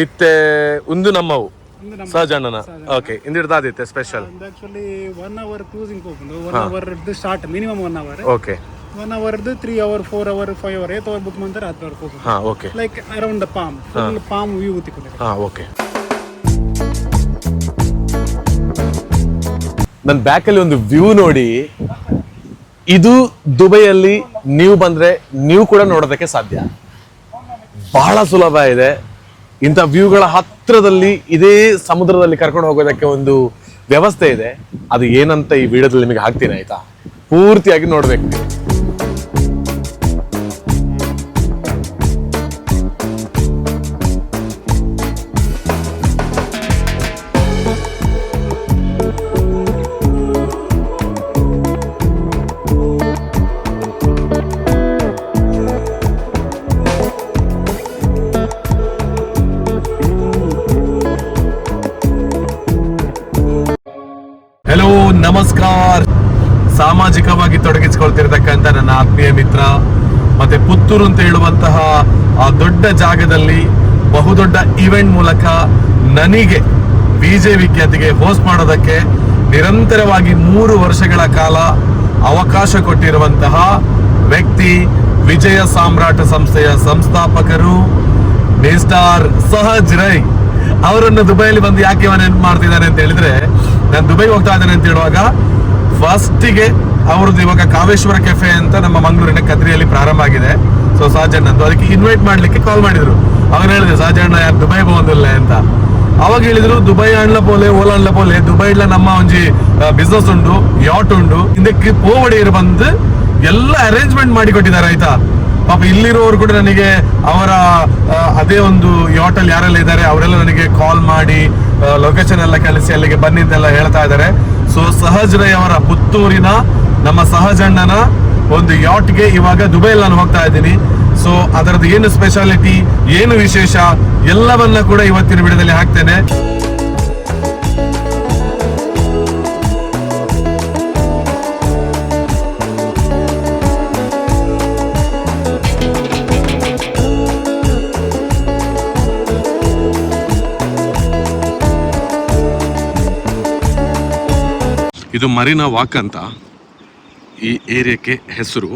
ಇತ್ತೆ ಒಂದು ನಮ್ಮವು ಸಹಜಣ್ಣನ ಓಕೆ ಇಂದಿಡ್ದಾದಿತ್ತೆ ಸ್ಪೆಷಲ್ ಆಕ್ಚುಲಿ 1 ಅವರ್ ಕ್ರೂಸಿಂಗ್ ಹೋಗ್ಬೋದು 1 hour start minimum 1 hour okay 1 ಅವರ್ದು 3 hour 4 hour 5 hour 8 hour book ಮಾಡ್ತಾರೆ 10 ಅವರ್ ಹೋಗ್ಬೋದು ಹಾ okay like around the palm full palm view ತಿಕ್ಕೋತಾರೆ ಹಾ ಓಕೆ ನನ್ನ ಬ್ಯಾಕಲ್ಲಿ ಒಂದು ವ್ಯೂ ನೋಡಿ ಇದು ದುಬೈಯಲ್ಲಿ ನೀವು ಬಂದ್ರೆ ನೀವು ಕೂಡ ನೋಡೋದಕ್ಕೆ ಸಾಧ್ಯ ಬಹಳ ಸುಲಭ ಇದೆ ಇಂಥ ವ್ಯೂಗಳ ಹತ್ರದಲ್ಲಿ ಇದೇ ಸಮುದ್ರದಲ್ಲಿ ಕರ್ಕೊಂಡು ಹೋಗೋದಕ್ಕೆ ಒಂದು ವ್ಯವಸ್ಥೆ ಇದೆ ಅದು ಏನಂತ ಈ ವಿಡಿಯೋದಲ್ಲಿ ನಿಮಗೆ ಹಾಕ್ತೀನಿ ಆಯ್ತಾ ಪೂರ್ತಿಯಾಗಿ ನೋಡ್ಬೇಕು ಹಲೋ ನಮಸ್ಕಾರ ಸಾಮಾಜಿಕವಾಗಿ ತೊಡಗಿಸಿಕೊಳ್ತಿರ್ತಕ್ಕಂಥ ನನ್ನ ಆತ್ಮೀಯ ಮಿತ್ರ ಮತ್ತೆ ಪುತ್ತೂರು ಅಂತ ಹೇಳುವಂತಹ ಆ ದೊಡ್ಡ ಜಾಗದಲ್ಲಿ ಬಹುದೊಡ್ಡ ಇವೆಂಟ್ ಮೂಲಕ ನನಗೆ ಬಿಜೆ ವಿಖ್ಯಾತಿಗೆ ಹೋಸ್ಟ್ ಮಾಡೋದಕ್ಕೆ ನಿರಂತರವಾಗಿ 3 ವರ್ಷಗಳ ಕಾಲ ಅವಕಾಶ ಕೊಟ್ಟಿರುವಂತಹ ವ್ಯಕ್ತಿ ವಿಜಯ ಸಾಮ್ರಾಟ ಸಂಸ್ಥೆಯ ಸಂಸ್ಥಾಪಕರು ಮಿಸ್ಟರ್ ಸಹಜ್ ರೈ ಅವರನ್ನು ದುಬೈಯಲ್ಲಿ ಬಂದು ಯಾಕೆ ನೆನಪು ಮಾಡ್ತಿದ್ದಾನೆ ಅಂತ ಹೇಳಿದ್ರೆ ನಾನು ದುಬೈ ಹೋಗ್ತಾ ಇದ್ದೇನೆ ಅಂತ ಹೇಳುವಾಗ ಫಸ್ಟಿಗೆ ಅವ್ರದ್ದು ಇವಾಗ ಕಾವೇಶ್ವರ ಕೆಫೆ ಅಂತ ನಮ್ಮ ಮಂಗಳೂರಿನ ಕದ್ರಿಯಲ್ಲಿ ಪ್ರಾರಂಭ ಆಗಿದೆ ಸೊ ಸಹಜಣ್ಣಂದು ಅದಕ್ಕೆ ಇನ್ವೈಟ್ ಮಾಡ್ಲಿಕ್ಕೆ ಕಾಲ್ ಮಾಡಿದ್ರು ಅವಾಗ ಹೇಳಿದೆ ಸಹಜಣ್ಣ ಯಾರು ದುಬೈ ಬಂದಿಲ್ಲ ಅಂತ ಅವಾಗ ಹೇಳಿದ್ರು ದುಬೈ ಅಣ್ಣ ಪೋಲೆ ಓಲಾ ಅಣ್ಣ ಪೋಲೆ ದುಬೈಲ ನಮ್ಮ ಒಂಜಿ ಬಿಸ್ನೆಸ್ ಉಂಟು ಯಾಟ್ ಉಂಟು ಇದಕ್ಕೆ ಪೋವಡಿಯರು ಬಂದು ಎಲ್ಲ ಅರೇಂಜ್ಮೆಂಟ್ ಮಾಡಿ ಕೊಟ್ಟಿದ್ದಾರೆ ಆಯ್ತಾ ಪಾಪ ಇಲ್ಲಿರೋರು ಕೂಡ ನನಗೆ ಅವರ ಅದೇ ಒಂದು ಯಾಟ್ ಅಲ್ಲಿ ಯಾರೆಲ್ಲ ಇದ್ದಾರೆ ಅವರೆಲ್ಲ ನನಗೆ ಕಾಲ್ ಮಾಡಿ ಲೊಕೇಶನ್ ಎಲ್ಲ ಕಳಿಸಿ ಅಲ್ಲಿಗೆ ಬನ್ನಿ ಅಂತೆಲ್ಲ ಹೇಳ್ತಾ ಇದ್ದಾರೆ ಸೊ ಸಹಜ್ ರೈ ಅವರ ಪುತ್ತೂರಿನ ನಮ್ಮ ಸಹಜಣ್ಣನ ಒಂದು ಯಾಟ್ಗೆ ಇವಾಗ ದುಬೈಲಿ ನಾನು ಹೋಗ್ತಾ ಇದ್ದೀನಿ ಸೊ ಅದರದ್ದು ಏನು ಸ್ಪೆಷಾಲಿಟಿ ಏನು ವಿಶೇಷ ಎಲ್ಲವನ್ನ ಕೂಡ ಇವತ್ತಿನ ವಿಡಿಯೋದಲ್ಲಿ ಹಾಕ್ತೇನೆ ಇದು ಮರೀನಾ ವಾಕ್ ಅಂತ ಈ ಏರಿಯಾಕ್ಕೆ ಹೆಸರು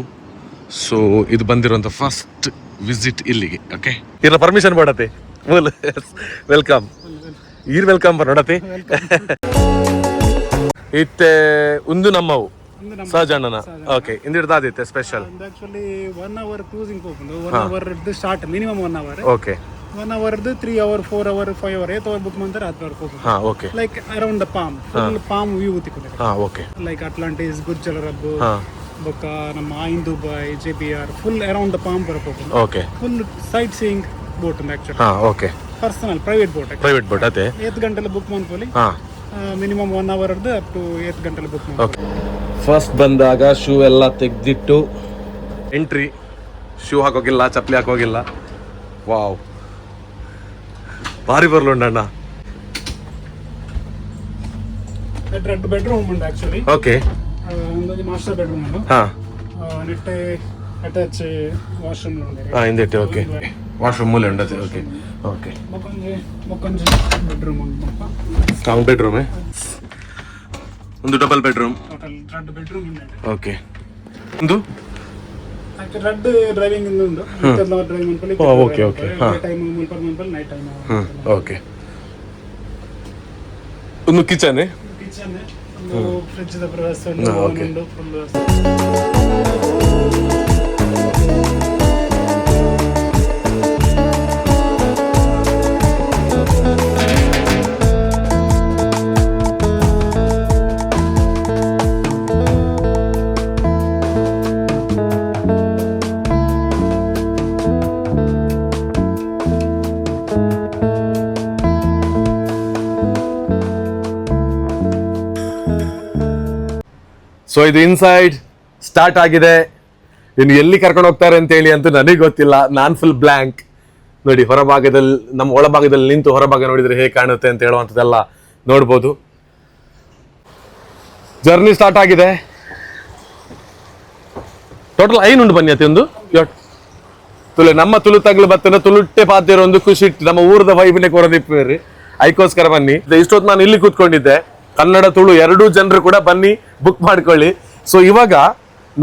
ಸೊ ಇದು ಬಂದಿರುವಂತ ಫಸ್ಟ್ ವಿಸಿಟ್ ಇಲ್ಲಿಗೆ ಓಕೆ ಇರ ಪರ್ಮಿಷನ್ ಮಾಡತ್ತೆ ವೆಲ್ಕಮ್ ಈರ್ ವೆಲ್ಕಮ್ ನೋಡತ್ತೆ ಇತ್ತೆ ಒಂದು ನಮ್ಮವು ಸಹಜಣ್ಣನ ಓಕೆ ಇಂದಿಡ್ದಾದಿತ್ತೆ ಸ್ಪೆಷಲ್ ಆಕ್ಚುಲಿ 1 ಅವರ್ ಕ್ರೂಸಿಂಗ್ ಹೋಗ್ಬೋದು 1 hour start minimum 1 hour okay 1 ಅವರ್ದು 3 hour 4 hour 5 hour 8 hour book ಮಾಡ್ತಾರೆ 10 ಅವರ್ ಹೋಗ್ಬೋದು ಹಾ okay like around the palm full palm view ತಿಕ್ಕೋತಾರೆ ಹಾ ಓಕೆ ಲೈಕ್ ಅಟ್ಲಾಂಟಿಸ್ ಗುಜ್ಜಲ ರಬ್ಬು ಹಾ ಬೊಕ್ಕ ನಮ್ಮ Ain Dubai ಜೆಬಿಆರ್ full around the palm ಬರಬೇಕು okay full sightseeing boat ഉണ്ട് ಆಕ್ಚುಲಿ ಹಾ ಓಕೆ ಪರ್ಸನಲ್ ಪ್ರೈವೇಟ್ ಬೋಟ್ ಅದೇ 8 ಗಂಟೆಲ್ಲ ಬುಕ್ ಮಾಡ್ಕೊಳ್ಳಿ ಹಾ ಮಿನಿಮಮ್ 1 ಅವರ್ ಅಪ್ ಟು 8 ಗಂಟೆಲ್ಲ ಬುಕ್ ಮಾಡಿ ಓಕೆ ಫಸ್ಟ್ ಬಂದಾಗ ಶೂ ಎಲ್ಲ ತೆಗೆದಿಟ್ಟು ಎಂಟ್ರಿ ಶೂ ಹಾಕೋಗಿಲ್ಲ ಚಪ್ಪಲಿ ಹಾಕೋಗಿಲ್ಲ ವಾವ್ ಭಾರಿ ಬರ್ಲುಂಡಣ್ಣ ರೆಡ್ ಬೆಡ್ರೂಮ್ ഉണ്ട് ಆಕ್ಚುಲಿ ಓಕೆ ಒಂದು ಮಾಸ್ಟರ್ ಬೆಡ್ರೂಮ್ ഉണ്ട് ಹಾ ನೆಟ್ಟೆ ಅಟ್ಯಾಚ್ ವಾಶ್ರೂಮ್ ഉണ്ട് ಹಾ ಹಿಂದೆಟ್ಟೆ ಓಕೆ ವಾಶ್ರೂಮ್ ಮೂಲೆ ಉಂಟು ಓಕೆ ಓಕೆ ಮೊಕೊಂಜಿ ಬೆಡ್ರೂಮ್ ഉണ്ട് ಸ್ಟ್ರಾಂಗ್ ಬೆಡ್ರೂಮ್ ಒಂದು double bedroom total red bedroom ഉണ്ട് ಓಕೆ ಒಂದು ರೆಡ್ ಡ್ರೈವಿಂಗ್ ഉണ്ട് ಡ್ರೈವಿಂಗ್ ಮಾಡ್ಕೊಳ್ಳಿ ಓಕೆ ಓಕೆ ಹಾ ಟೈಮ್ ಮಾಡ್ಕೊಳ್ಳಿ ನೈಟ್ ಟೈಮ್ ಓಕೆ ಒಂದು ಕಿಚನ್ ಕಿಚನ್ ಒಂದು ಫ್ರಿಡ್ಜ್ ದ ವ್ಯವಸ್ಥೆ ಉಂಟು ಫುಲ್ ಸೊ ಇದು ಇನ್ಸೈಡ್ ಸ್ಟಾರ್ಟ್ ಆಗಿದೆ ಇನ್ನು ಎಲ್ಲಿ ಕರ್ಕೊಂಡು ಹೋಗ್ತಾರೆ ಅಂತ ಹೇಳಿ ಅಂತೂ ನನಗೆ ಗೊತ್ತಿಲ್ಲ ನಾನು ಫುಲ್ ಬ್ಲ್ಯಾಂಕ್ ನೋಡಿ ಹೊರಭಾಗದಲ್ಲಿ ನಮ್ಮ ಒಳಭಾಗದಲ್ಲಿ ನಿಂತು ಹೊರಭಾಗ ನೋಡಿದ್ರೆ ಹೇಗೆ ಕಾಣುತ್ತೆ ಅಂತ ಹೇಳುವಂಥದ್ದೆಲ್ಲ ನೋಡ್ಬೋದು ಜರ್ನಿ ಸ್ಟಾರ್ಟ್ ಆಗಿದೆ ಟೋಟಲ್ 5 ಉಂಟು ಬನ್ನಿ ಅತಿ ಒಂದು ತುಳು ನಮ್ಮ ತುಳು ತಗ್ಲು ಬತ್ತನ ತುಳುಟ್ಟೆ ಪಾತಿರೋ ಒಂದು ಖುಷಿ ಇಟ್ಟು ನಮ್ಮ ಊರದ ವೈಬಿನೆ ಕೊರದಿಪ್ಪೇರಿ ಅದಕ್ಕೋಸ್ಕರ ಬನ್ನಿ. ಇಷ್ಟೊತ್ತು ನಾನು ಇಲ್ಲಿ ಕೂತ್ಕೊಂಡಿದ್ದೆ, ಕನ್ನಡ ತುಳು ಎರಡೂ ಜನರು ಕೂಡ ಬನ್ನಿ ಬುಕ್ ಮಾಡ್ಕೊಳ್ಳಿ. ಸೊ ಇವಾಗ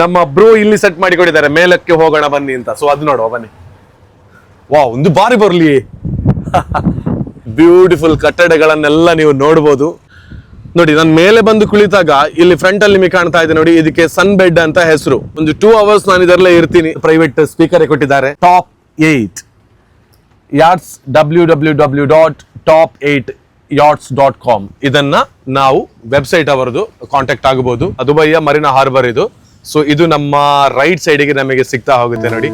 ನಮ್ಮ ಬ್ರೋ ಇಲ್ಲಿ ಸೆಟ್ ಮಾಡಿಕೊಂಡಿದ್ದಾರೆ, ಮೇಲಕ್ಕೆ ಹೋಗೋಣ ಬನ್ನಿ ಅಂತ. ಸೊ ಅದು ನೋಡುವ ಬನ್ನಿ. ವಾ, ಒಂದು ಬಾರಿ ಬರ್ಲಿ. ಬ್ಯೂಟಿಫುಲ್ ಕಟ್ಟಡಗಳನ್ನೆಲ್ಲ ನೀವು ನೋಡ್ಬೋದು. ನೋಡಿ, ನಾನು ಮೇಲೆ ಬಂದು ಕುಳಿತಾಗ ಇಲ್ಲಿ ಫ್ರಂಟ್ ಅಲ್ಲಿ ನಿಮಗೆ ಕಾಣ್ತಾ ಇದೆ ನೋಡಿ, ಇದಕ್ಕೆ ಸನ್ ಬೆಡ್ ಅಂತ ಹೆಸರು. ಒಂದು 2 hours ನಾನು ಇದರಲ್ಲೇ ಇರ್ತೀನಿ. ಪ್ರೈವೇಟ್ ಸ್ಪೀಕರ್ ಕೊಟ್ಟಿದ್ದಾರೆ. Top 8 ಯಾಟ್ಸ್, www.top8yachts.com. ಇದನ್ನ ನಾವು ವೆಬ್ಸೈಟ್ ಅವರದು ಕಾಂಟ್ಯಾಕ್ಟ್ ಆಗಬಹುದು. ದುಬೈಯ ಮರೀನಾ ಹಾರ್ಬರ್ ಇದು. ಸೊ ಇದು ನಮ್ಮ ರೈಟ್ ಸೈಡ್ಗೆ ನಮಗೆ ಸಿಗ್ತಾ ಹೋಗುತ್ತೆ ನೋಡಿ.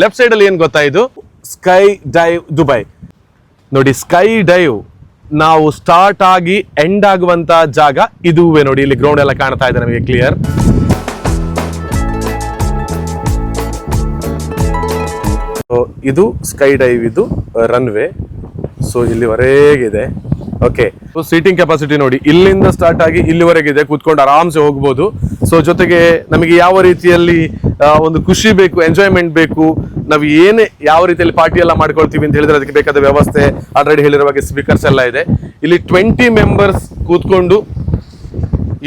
ಲೆಫ್ಟ್ ಸೈಡ್ ಅಲ್ಲಿ ಏನ್ ಗೊತ್ತಾ, ಇದು ಸ್ಕೈ ಡೈವ್ ದುಬೈ. ನೋಡಿ, ಸ್ಕೈ ಡೈವ್ ನಾವು ಸ್ಟಾರ್ಟ್ ಆಗಿ ಎಂಡ್ ಆಗುವಂತ ಜಾಗ ಇದುವೇ ನೋಡಿ. ಇಲ್ಲಿ ಗ್ರೌಂಡ್ ಎಲ್ಲ ಕಾಣ್ತಾ ಇದೆ ನಮಗೆ ಕ್ಲಿಯರ್. ಇದು ಸ್ಕೈ ಡೈವ್, ಇದು ರನ್ವೇ. ಸೊ ಇಲ್ಲಿವರೆಗಿದೆ. ಓಕೆ, ಸೊ ಸೀಟಿಂಗ್ ಕೆಪಾಸಿಟಿ ನೋಡಿ, ಇಲ್ಲಿಂದ ಸ್ಟಾರ್ಟ್ ಆಗಿ ಇಲ್ಲಿವರೆಗಿದೆ. ಕೂತ್ಕೊಂಡು ಆರಾಮ್ಸೆ ಹೋಗ್ಬೋದು. ಸೊ ಜೊತೆಗೆ ನಮಗೆ ಯಾವ ರೀತಿಯಲ್ಲಿ ಒಂದು ಖುಷಿ ಬೇಕು, ಎಂಜಾಯ್ಮೆಂಟ್ ಬೇಕು, ನಾವು ಏನೇ ಯಾವ ರೀತಿಯಲ್ಲಿ ಪಾರ್ಟಿ ಎಲ್ಲ ಮಾಡ್ಕೊಳ್ತೀವಿ ಅಂತ ಹೇಳಿದ್ರೆ ಅದಕ್ಕೆ ಬೇಕಾದ ವ್ಯವಸ್ಥೆ ಆಲ್ರೆಡಿ ಹೇಳಿರೋ ಹಾಗೆ ಸ್ಪೀಕರ್ಸ್ ಎಲ್ಲ ಇದೆ. ಇಲ್ಲಿ 20 ಮೆಂಬರ್ಸ್ ಕೂತ್ಕೊಂಡು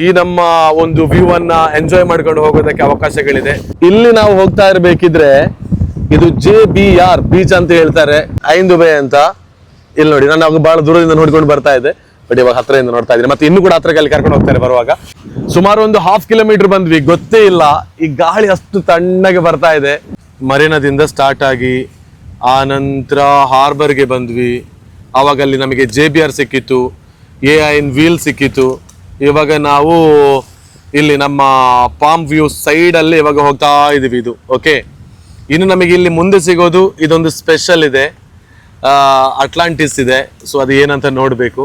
ಈ ನಮ್ಮ ಒಂದು ವ್ಯೂ ಅನ್ನ ಎಂಜಾಯ್ ಮಾಡ್ಕೊಂಡು ಹೋಗೋದಕ್ಕೆ ಅವಕಾಶಗಳಿದೆ. ಇಲ್ಲಿ ನಾವು ಹೋಗ್ತಾ ಇರ್ಬೇಕಿದ್ರೆ ಇದು JBR ಬೀಚ್ ಅಂತ ಹೇಳ್ತಾರೆ, ಐನ್ ದುಬೈ ಅಂತ. ಇಲ್ಲಿ ನೋಡಿ, ನಾನು ಅವಾಗ ಬಹಳ ದೂರದಿಂದ ನೋಡ್ಕೊಂಡು ಬರ್ತಾ ಇದ್ದೆ, ಬಟ್ ಇವಾಗ ಹತ್ರದಿಂದ ನೋಡ್ತಾ ಇದ್ದೀನಿ. ಮತ್ತೆ ಇನ್ನು ಕೂಡ ಹತ್ರಕ್ಕೆ ಅಲ್ಲಿ ಕರ್ಕೊಂಡು ಹೋಗ್ತಾರೆ ಬರುವಾಗ. ಸುಮಾರು ಒಂದು 1/2 kilometer ಬಂದ್ವಿ, ಗೊತ್ತೇ ಇಲ್ಲ. ಈ ಗಾಳಿ ಅಷ್ಟು ತಣ್ಣಗೆ ಬರ್ತಾ ಇದೆ. ಮರೀನಾದಿಂದ ಸ್ಟಾರ್ಟ್ ಆಗಿ ಆ ನಂತರ ಹಾರ್ಬರ್ಗೆ ಬಂದ್ವಿ. ಆವಾಗ ಅಲ್ಲಿ ನಮಗೆ JBR ಸಿಕ್ಕಿತ್ತು, AIN ವೀಲ್ ಸಿಕ್ಕಿತ್ತು. ಇವಾಗ ನಾವು ಇಲ್ಲಿ ನಮ್ಮ ಪಾಮ್ ವ್ಯೂ ಸೈಡ್ ಅಲ್ಲಿ ಇವಾಗ ಹೋಗ್ತಾ ಇದೀವಿ. ಇದು ಓಕೆ. ಇನ್ನು ನಮಗೆ ಇಲ್ಲಿ ಮುಂದೆ ಸಿಗೋದು ಇದೊಂದು ಸ್ಪೆಷಲ್ ಇದೆ, ಅಟ್ಲಾಂಟಿಸ್ ಇದೆ. ಸೊ ಅದು ಏನಂತ ನೋಡಬೇಕು.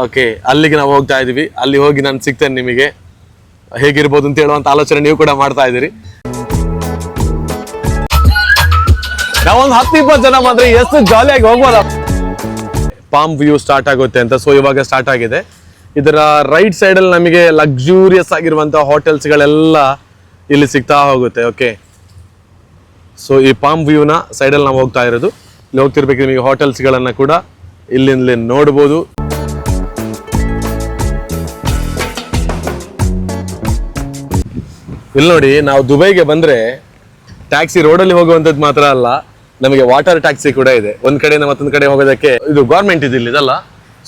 ಓಕೆ, ಅಲ್ಲಿಗೆ ನಾವು ಹೋಗ್ತಾ ಇದೀವಿ. ಅಲ್ಲಿ ಹೋಗಿ ನಾನು ಸಿಗ್ತೇನೆ ನಿಮಗೆ, ಹೇಗಿರ್ಬೋದು ಅಂತ ಹೇಳುವಂತ ಆಲೋಚನೆ ನೀವು ಕೂಡ ಮಾಡ್ತಾ ಇದ್ದೀರಿ. ನಾವೊಂದು 10-20 ಜನ ಮಾತ್ರ ಎಷ್ಟು ಜಾಲಿಯಾಗಿ ಹೋಗ್ಬೋದ. ಪಾಮ್ ವ್ಯೂ ಸ್ಟಾರ್ಟ್ ಆಗುತ್ತೆ ಅಂತ. ಸೊ ಇವಾಗ ಸ್ಟಾರ್ಟ್ ಆಗಿದೆ. ಇದರ ರೈಟ್ ಸೈಡ್ ಅಲ್ಲಿ ನಮಗೆ ಲಕ್ಸುರಿಯಸ್ ಆಗಿರುವಂತಹ ಹೋಟೆಲ್ಸ್ ಗಳೆಲ್ಲ ಇಲ್ಲಿ ಸಿಗ್ತಾ ಹೋಗುತ್ತೆ. ಓಕೆ, ಸೊ ಈ ಪಾಮ್ ವ್ಯೂನ ಸೈಡ್ ಅಲ್ಲಿ ನಾವು ಹೋಗ್ತಾ ಇರೋದು. ಇಲ್ಲಿ ಹೋಗ್ತಿರ್ಬೇಕು ನಿಮಗೆ ಹೋಟೆಲ್ಸ್ ಗಳನ್ನ ಕೂಡ ಇಲ್ಲಿ ನೋಡ್ಬೋದು. ಇಲ್ಲಿ ನೋಡಿ, ನಾವು ದುಬೈಗೆ ಬಂದ್ರೆ ಟ್ಯಾಕ್ಸಿ ರೋಡಲ್ಲಿ ಹೋಗುವಂಥದ್ದು ಮಾತ್ರ ಅಲ್ಲ, ನಮಗೆ ವಾಟರ್ ಟ್ಯಾಕ್ಸಿ ಕೂಡ ಇದೆ. ಒಂದ್ ಕಡೆಯಿಂದ ಮತ್ತೊಂದು ಕಡೆ ಹೋಗೋದಕ್ಕೆ ಇದು ಗೌರ್ಮೆಂಟ್ ಇದೆ ಇದಲ್ಲ.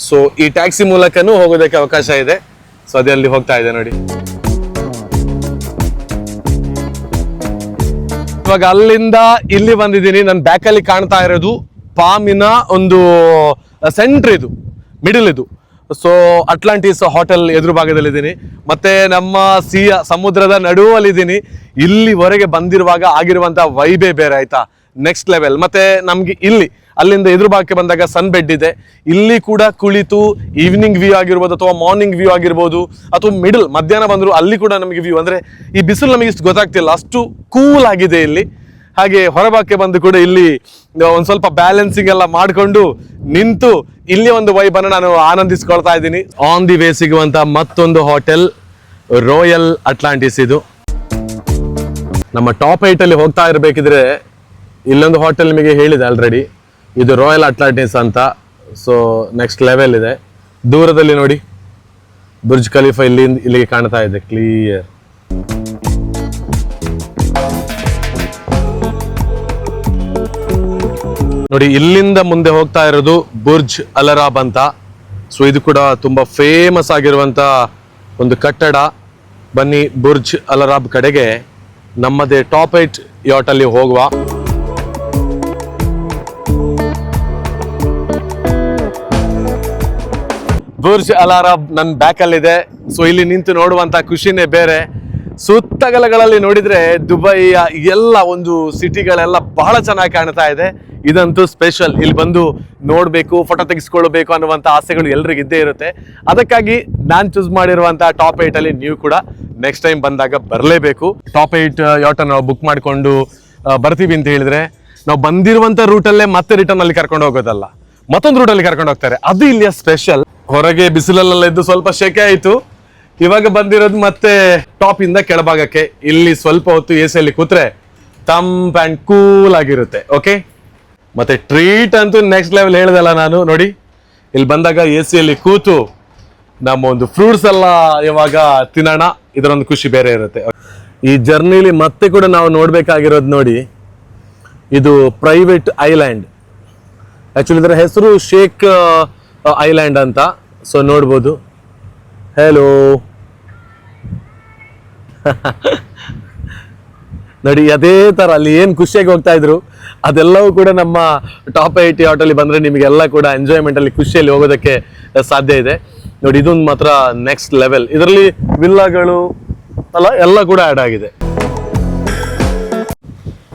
ಸೊ ಈ ಟ್ಯಾಕ್ಸಿ ಮೂಲಕನೂ ಹೋಗೋದಕ್ಕೆ ಅವಕಾಶ ಇದೆ. ಸೊ ಅದೇ ಅಲ್ಲಿ ಹೋಗ್ತಾ ಇದೆ ನೋಡಿ. ಇವಾಗ ಅಲ್ಲಿಂದ ಇಲ್ಲಿ ಬಂದಿದ್ದೀನಿ. ನನ್ನ ಬ್ಯಾಕ್ ಅಲ್ಲಿ ಕಾಣ್ತಾ ಇರೋದು ಪಾಮಿನ ಒಂದು ಸೆಂಟರ್, ಇದು ಮಿಡಲ್ ಇದು. ಸೊ ಅಟ್ಲಾಂಟಿಸ್ ಹೋಟೆಲ್ ಎದುರು ಭಾಗದಲ್ಲಿದ್ದೀನಿ. ಮತ್ತೆ ನಮ್ಮ ಸಮುದ್ರದ ನಡುವಲ್ಲಿದ್ದೀನಿ. ಇಲ್ಲಿವರೆಗೆ ಬಂದಿರುವಾಗ ಆಗಿರುವಂತಹ ವೈಬೇ ಬೇರೆ, ಆಯ್ತಾ, ನೆಕ್ಸ್ಟ್ ಲೆವೆಲ್. ಮತ್ತೆ ನಮ್ಗೆ ಇಲ್ಲಿ ಅಲ್ಲಿಂದ ಎದುರು ಭಾಗಕ್ಕೆ ಬಂದಾಗ ಸನ್ ಬೆಡ್ ಇದೆ. ಇಲ್ಲಿ ಕೂಡ ಕುಳಿತು ಈವ್ನಿಂಗ್ ವ್ಯೂ ಆಗಿರ್ಬೋದು, ಅಥವಾ ಮಾರ್ನಿಂಗ್ ವ್ಯೂ ಆಗಿರ್ಬೋದು, ಅಥವಾ ಮಿಡಲ್ ಮಧ್ಯಾಹ್ನ ಬಂದ್ರು ಅಲ್ಲಿ ಕೂಡ ನಮಗೆ ವ್ಯೂ. ಅಂದ್ರೆ ಈ ಬಿಸಿಲು ನಮಗೆ ಇಷ್ಟು ಗೊತ್ತಾಗ್ತಿಲ್ಲ, ಅಷ್ಟು ಕೂಲ್ ಆಗಿದೆ ಇಲ್ಲಿ. ಹಾಗೆ ಹೊರಭಾಗಕ್ಕೆ ಬಂದು ಕೂಡ ಇಲ್ಲಿ ಒಂದ್ ಸ್ವಲ್ಪ ಬ್ಯಾಲೆನ್ಸಿಂಗ್ ಎಲ್ಲ ಮಾಡ್ಕೊಂಡು ನಿಂತು ಇಲ್ಲಿ ಒಂದು ವೈಬನ್ನು ನಾನು ಆನಂದಿಸ್ಕೊಳ್ತಾ ಇದ್ದೀನಿ. ಆನ್ ದಿ ವೇ ಸಿಗುವಂತ ಮತ್ತೊಂದು ಹೋಟೆಲ್ ರಾಯಲ್ ಅಟ್ಲಾಂಟಿಸ್. ಇದು ನಮ್ಮ ಟಾಪ್ 8 ಅಲ್ಲಿ ಹೋಗ್ತಾ ಇರಬೇಕಿದ್ರೆ ಇಲ್ಲೊಂದು ಹೋಟೆಲ್ ನಿಮಗೆ ಹೇಳಿದೆ ಆಲ್ರೆಡಿ, ಇದು ರಾಯಲ್ ಅಟ್ಲಾಂಟಿಸ್ ಅಂತ. ಸೊ ನೆಕ್ಸ್ಟ್ ಲೆವೆಲ್ ಇದೆ. ದೂರದಲ್ಲಿ ನೋಡಿ ಬುರ್ಜ್ ಖಲೀಫಾ ಇಲ್ಲಿಗೆ ಕಾಣ್ತಾ ಇದೆ ಕ್ಲಿಯರ್. ನೋಡಿ, ಇಲ್ಲಿಂದ ಮುಂದೆ ಹೋಗ್ತಾ ಇರೋದು ಬುರ್ಜ್ ಅಲರಾಬ್ ಅಂತ. ಸೊ ಇದು ಕೂಡ ತುಂಬಾ ಫೇಮಸ್ ಆಗಿರುವಂತ ಒಂದು ಕಟ್ಟಡ. ಬನ್ನಿ ಬುರ್ಜ್ ಅಲರಾಬ್ ಕಡೆಗೆ ನಮ್ಮದೇ ಟಾಪ್ 8 ಯಾಟ್ ಅಲ್ಲಿ ಹೋಗುವ. ಬುರ್ಜ್ ಅಲರಾಬ್ ನನ್ನ ಬ್ಯಾಕ್ ಅಲ್ಲಿ ಇದೆ. ಸೊ ಇಲ್ಲಿ ನಿಂತು ನೋಡುವಂತ ಖುಷಿನೇ ಬೇರೆ. ಸುತ್ತಗಲಗಳಲ್ಲಿ ನೋಡಿದ್ರೆ ದುಬೈಯ ಎಲ್ಲ ಒಂದು ಸಿಟಿಗಳೆಲ್ಲ ಬಹಳ ಚೆನ್ನಾಗಿ ಕಾಣ್ತಾ ಇದೆ. ಇದಂತೂ ಸ್ಪೆಷಲ್. ಇಲ್ಲಿ ಬಂದು ನೋಡ್ಬೇಕು, ಫೋಟೋ ತೆಗೆಸ್ಕೊಳ್ಬೇಕು ಅನ್ನುವಂತ ಆಸೆಗಳು ಎಲ್ರಿಗೂ ಇದ್ದೇ ಇರುತ್ತೆ. ಅದಕ್ಕಾಗಿ ನಾನು ಚೂಸ್ ಮಾಡಿರುವಂತಹ ಟಾಪ್ 8 ಅಲ್ಲಿ ನೀವು ಕೂಡ ನೆಕ್ಸ್ಟ್ ಟೈಮ್ ಬಂದಾಗ ಬರಲೇಬೇಕು. ಟಾಪ್ 8 ಯಾಟ್ ನಾವು ಬುಕ್ ಮಾಡಿಕೊಂಡು ಬರ್ತೀವಿ ಅಂತ ಹೇಳಿದ್ರೆ ನಾವು ಬಂದಿರುವಂತ ರೂಟಲ್ಲೇ ಮತ್ತೆ ರಿಟರ್ನ್ ಅಲ್ಲಿ ಕರ್ಕೊಂಡು ಹೋಗೋದಲ್ಲ, ಮತ್ತೊಂದು ರೂಟಲ್ಲಿ ಕರ್ಕೊಂಡು ಹೋಗ್ತಾರೆ. ಅದು ಇಲ್ಲಿಯ ಸ್ಪೆಷಲ್. ಹೊರಗೆ ಬಿಸಿಲಲ್ಲೆಲ್ಲ ಇದ್ದು ಸ್ವಲ್ಪ ಶೆಕೆ ಆಯ್ತು. ಇವಾಗ ಬಂದಿರೋದು ಮತ್ತೆ ಟಾಪ್ ಇಂದ ಕೆಳಭಾಗಕ್ಕೆ. ಇಲ್ಲಿ ಸ್ವಲ್ಪ ಹೊತ್ತು ಎ ಸಿ ಅಲ್ಲಿ ಕೂತ್ರೆ ತಂಪ್ ಅಂಡ್ ಕೂಲ್ ಆಗಿರುತ್ತೆ. ಓಕೆ, ಮತ್ತೆ ಟ್ರೀಟ್ ಅಂತೂ ನೆಕ್ಸ್ಟ್ ಲೆವೆಲ್ ಹೇಳ್ದಲ್ಲ ನಾನು. ನೋಡಿ, ಇಲ್ಲಿ ಬಂದಾಗ ಎ ಸಿ ಅಲ್ಲಿ ಕೂತು ನಮ್ಮ ಒಂದು ಫ್ರೂಟ್ಸ್ ಎಲ್ಲ ಇವಾಗ ತಿನ್ನೋಣ, ಇದರೊಂದು ಖುಷಿ ಬೇರೆ ಇರುತ್ತೆ. ಈ ಜರ್ನಿಲಿ ಮತ್ತೆ ಕೂಡ ನಾವು ನೋಡ್ಬೇಕಾಗಿರೋದು ನೋಡಿ, ಇದು ಪ್ರೈವೇಟ್ ಐಲ್ಯಾಂಡ್. ಆಕ್ಚುಲಿ ಇದರ ಹೆಸರು ಶೇಕ್ ಐಲ್ಯಾಂಡ್ ಅಂತ. ಸೊ ನೋಡ್ಬೋದು. ಹೆಲೋ ನೋಡಿ, ಅದೇ ತರ ಅಲ್ಲಿ ಏನ್ ಖುಷಿಯಾಗಿ ಹೋಗ್ತಾ ಇದ್ರು ಅದೆಲ್ಲವೂ ಕೂಡ ನಮ್ಮ ಟಾಪ್ 80 ಹೋಟೆಲ್ ಬಂದ್ರೆ ನಿಮಗೆಲ್ಲ ಕೂಡ ಎಂಜಾಯ್ಮೆಂಟ್ ಅಲ್ಲಿ ಖುಷಿಯಲ್ಲಿ ಹೋಗೋದಕ್ಕೆ ಸಾಧ್ಯ ಇದೆ. ನೋಡಿ, ಇದೊಂದು ಮಾತ್ರ ನೆಕ್ಸ್ಟ್ ಲೆವೆಲ್. ಇದರಲ್ಲಿ ವಿಲ್ಲಾಗಳು ಎಲ್ಲ ಕೂಡ ಆಡ್ ಆಗಿದೆ.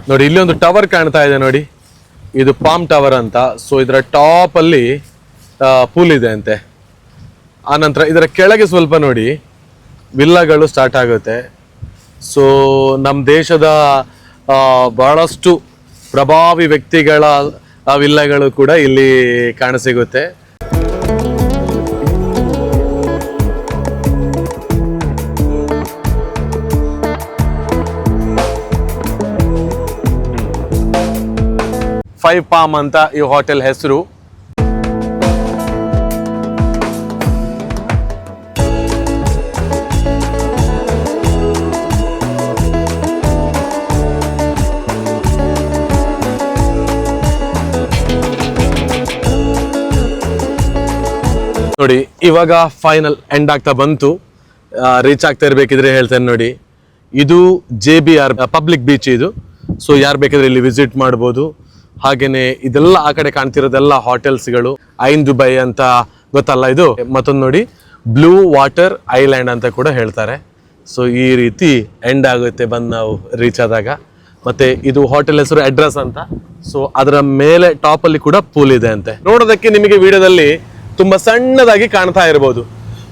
ನೋಡಿ, ಇಲ್ಲಿ ಒಂದು ಟವರ್ ಕಾಣ್ತಾ ಇದೆ ನೋಡಿ, ಇದು ಪಾಮ್ ಟವರ್ ಅಂತ. ಸೊ ಇದರ ಟಾಪ್ ಅಲ್ಲಿ ಪೂಲ್ ಇದೆ ಅಂತೆ. ಆನಂತರ ಇದರ ಕೆಳಗೆ ಸ್ವಲ್ಪ ನೋಡಿ ವಿಲ್ಲಾಗಳು ಸ್ಟಾರ್ಟ್ ಆಗುತ್ತೆ. ಸೊ ನಮ್ಮ ದೇಶದ ಬಹಳಷ್ಟು ಪ್ರಭಾವಿ ವ್ಯಕ್ತಿಗಳ ವಿಲ್ಲಾಗಳು ಕೂಡ ಇಲ್ಲಿ ಕಾಣಸಿಗುತ್ತೆ. ಫೈವ್ ಪಾಮ್ ಅಂತ ಈ ಹೋಟೆಲ್ ಹೆಸರು. ನೋಡಿ, ಇವಾಗ ಫೈನಲ್ ಎಂಡ್ ಆಗ್ತಾ ಬಂತು. ರೀಚ್ ಆಗ್ತಾ ಇರ್ಬೇಕಿದ್ರೆ ಹೇಳ್ತೇನೆ ನೋಡಿ, ಇದು JBR ಪಬ್ಲಿಕ್ ಬೀಚ್ ಇದು. ಸೊ ಯಾರು ಬೇಕಾದ್ರೆ ಇಲ್ಲಿ ವಿಸಿಟ್ ಮಾಡ್ಬೋದು. ಹಾಗೇನೆ ಇದೆಲ್ಲ ಆ ಕಡೆ ಕಾಣ್ತಿರೋದೆಲ್ಲ ಹೋಟೆಲ್ಸ್ಗಳು. ಐನ್ ದುಬೈ ಅಂತ ಗೊತ್ತಲ್ಲ ಇದು. ಮತ್ತೊಂದು ನೋಡಿ, ಬ್ಲೂ ವಾಟರ್ ಐಲ್ಯಾಂಡ್ ಅಂತ ಕೂಡ ಹೇಳ್ತಾರೆ. ಸೊ ಈ ರೀತಿ ಎಂಡ್ ಆಗುತ್ತೆ ಬಂದು ನಾವು ರೀಚ್ ಆದಾಗ. ಮತ್ತೆ ಇದು ಹೋಟೆಲ್ ಹೆಸರು ಅಡ್ರೆಸ್ ಅಂತ. ಸೊ ಅದರ ಮೇಲೆ ಟಾಪ್ ಅಲ್ಲಿ ಕೂಡ ಪೂಲ್ ಇದೆ ಅಂತೆ. ನೋಡೋದಕ್ಕೆ ನಿಮಗೆ ವಿಡಿಯೋದಲ್ಲಿ ತುಂಬಾ ಸಣ್ಣದಾಗಿ ಕಾಣ್ತಾ ಇರಬಹುದು,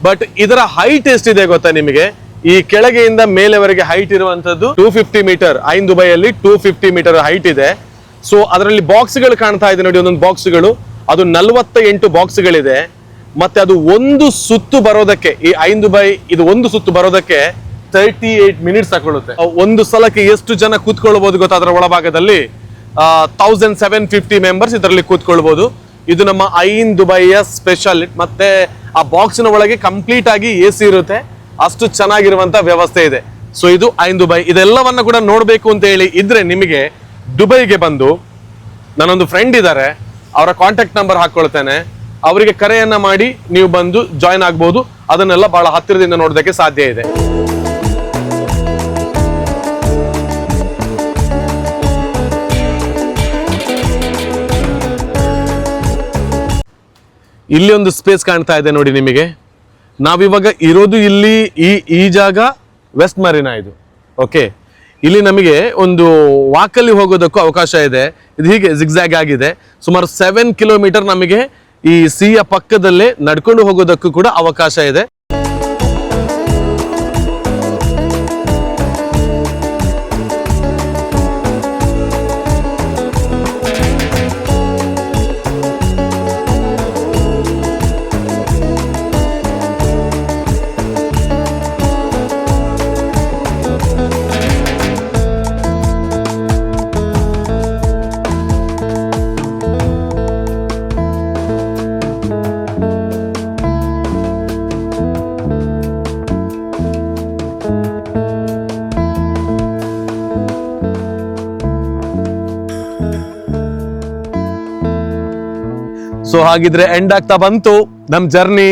ಬಟ್ ಇದರ ಹೈಟ್ ಎಷ್ಟಿದೆ ಗೊತ್ತಾ ನಿಮಗೆ? ಈ ಕೆಳಗೆಯಿಂದ ಮೇಲೆವರೆಗೆ ಹೈಟ್ ಇರುವಂತದ್ದು 250 ಮೀಟರ್. ಐನ್ ದುಬೈಯಲ್ಲಿ 250 ಮೀಟರ್ ಹೈಟ್ ಇದೆ. ಸೊ ಅದರಲ್ಲಿ ಬಾಕ್ಸ್ಗಳು ಕಾಣ್ತಾ ಇದೆ ನೋಡಿ, ಒಂದೊಂದು ಬಾಕ್ಸ್ಗಳು, ಅದು 48 ಬಾಕ್ಸ್ಗಳಿದೆ. ಮತ್ತೆ ಅದು ಒಂದು ಸುತ್ತು ಬರೋದಕ್ಕೆ, ಈ ಐನ್ ದುಬೈ ಇದು ಒಂದು ಸುತ್ತು ಬರೋದಕ್ಕೆ 38 ಮಿನಿಟ್ಸ್ ತಗೊಳ್ಳುತ್ತೆ. ಒಂದು ಸಲಕ್ಕೆ ಎಷ್ಟು ಜನ ಕೂತ್ಕೊಳ್ಬಹುದು ಗೊತ್ತಾ? ಅದರ ಒಳಭಾಗದಲ್ಲಿ 1750 ಮೆಂಬರ್ಸ್ ಇದರಲ್ಲಿ ಕೂತ್ಕೊಳ್ಬಹುದು. ಇದು ನಮ್ಮ ಐನ್ ದುಬೈಯ ಸ್ಪೆಷಲ್. ಮತ್ತೆ ಆ ಬಾಕ್ಸಿನ ಒಳಗೆ ಕಂಪ್ಲೀಟ್ ಆಗಿ AC ಇರುತ್ತೆ, ಅಷ್ಟು ಚೆನ್ನಾಗಿರುವಂತ ವ್ಯವಸ್ಥೆ ಇದೆ. ಸೊ ಇದು ಐನ್ ದುಬೈ. ಇದೆಲ್ಲವನ್ನ ಕೂಡ ನೋಡ್ಬೇಕು ಅಂತ ಹೇಳಿ ಇದ್ರೆ ನಿಮಗೆ ದುಬೈಗೆ ಬಂದು, ನನ್ನೊಂದು ಫ್ರೆಂಡ್ ಇದ್ದಾರೆ, ಅವರ ಕಾಂಟ್ಯಾಕ್ಟ್ ನಂಬರ್ ಹಾಕೊಳ್ತೇನೆ, ಅವರಿಗೆ ಕರೆಯನ್ನ ಮಾಡಿ ನೀವು ಬಂದು ಜಾಯ್ನ್ ಆಗ್ಬೋದು. ಅದನ್ನೆಲ್ಲ ಬಹಳ ಹತ್ತಿರದಿಂದ ನೋಡೋದಕ್ಕೆ ಸಾಧ್ಯ ಇದೆ. ಇಲ್ಲಿ ಒಂದು ಸ್ಪೇಸ್ ಕಾಣ್ತಾ ಇದೆ ನೋಡಿ ನಿಮಗೆ. ನಾವಿವಾಗ ಇರೋದು ಇಲ್ಲಿ ಈ ಜಾಗ ವೆಸ್ಟ್ ಮರೀನಾ ಇದು. ಓಕೆ, ಇಲ್ಲಿ ನಮಗೆ ಒಂದು ವಾಕಲ್ಲಿ ಹೋಗೋದಕ್ಕೂ ಅವಕಾಶ ಇದೆ. ಇದು ಹೀಗೆ ಜಿಗ್ಜಾಗ್ ಆಗಿದೆ. ಸುಮಾರು 7 ಕಿಲೋಮೀಟರ್ ನಮಗೆ ಈ ಸಿಯ ಪಕ್ಕದಲ್ಲೇ ನಡ್ಕೊಂಡು ಹೋಗೋದಕ್ಕೂ ಕೂಡ ಅವಕಾಶ ಇದೆ. ಸೊ ಹಾಗಿದ್ರೆ ಎಂಡ್ ಆಗ್ತಾ ಬಂತು ನಮ್ ಜರ್ನಿ.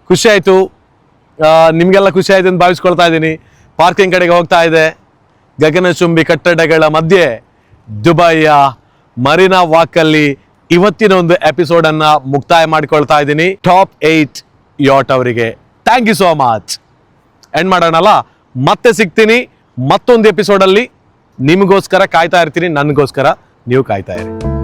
ಖುಷಿ ಆಯ್ತು, ನಿಮ್ಗೆಲ್ಲ ಖುಷಿ ಆಯ್ತು ಅಂತ ಭಾವಿಸ್ಕೊಳ್ತಾ ಇದ್ದೀನಿ. ಪಾರ್ಕಿಂಗ್ ಕಡೆಗೆ ಹೋಗ್ತಾ ಇದೆ. ಗಗನಚುಂಬಿ ಕಟ್ಟಡಗಳ ಮಧ್ಯೆ ದುಬೈಯ ಮರೀನಾ ವಾಕಲ್ಲಿ ಇವತ್ತಿನ ಒಂದು ಎಪಿಸೋಡ್ ಅನ್ನ ಮುಕ್ತಾಯ ಮಾಡಿಕೊಳ್ತಾ ಇದ್ದೀನಿ. ಟಾಪ್ 8 ಯಾಟ್ ಅವರಿಗೆ thank you so much. End ಮಾಡೋಣಲ್ಲ, ಮತ್ತೆ ಸಿಗ್ತೀನಿ ಮತ್ತೊಂದು ಎಪಿಸೋಡ್ ಅಲ್ಲಿ. ನಿಮಗೋಸ್ಕರ ಕಾಯ್ತಾ ಇರ್ತೀನಿ, ನನಗೋಸ್ಕರ ನೀವು ಕಾಯ್ತಾ ಇರಿ.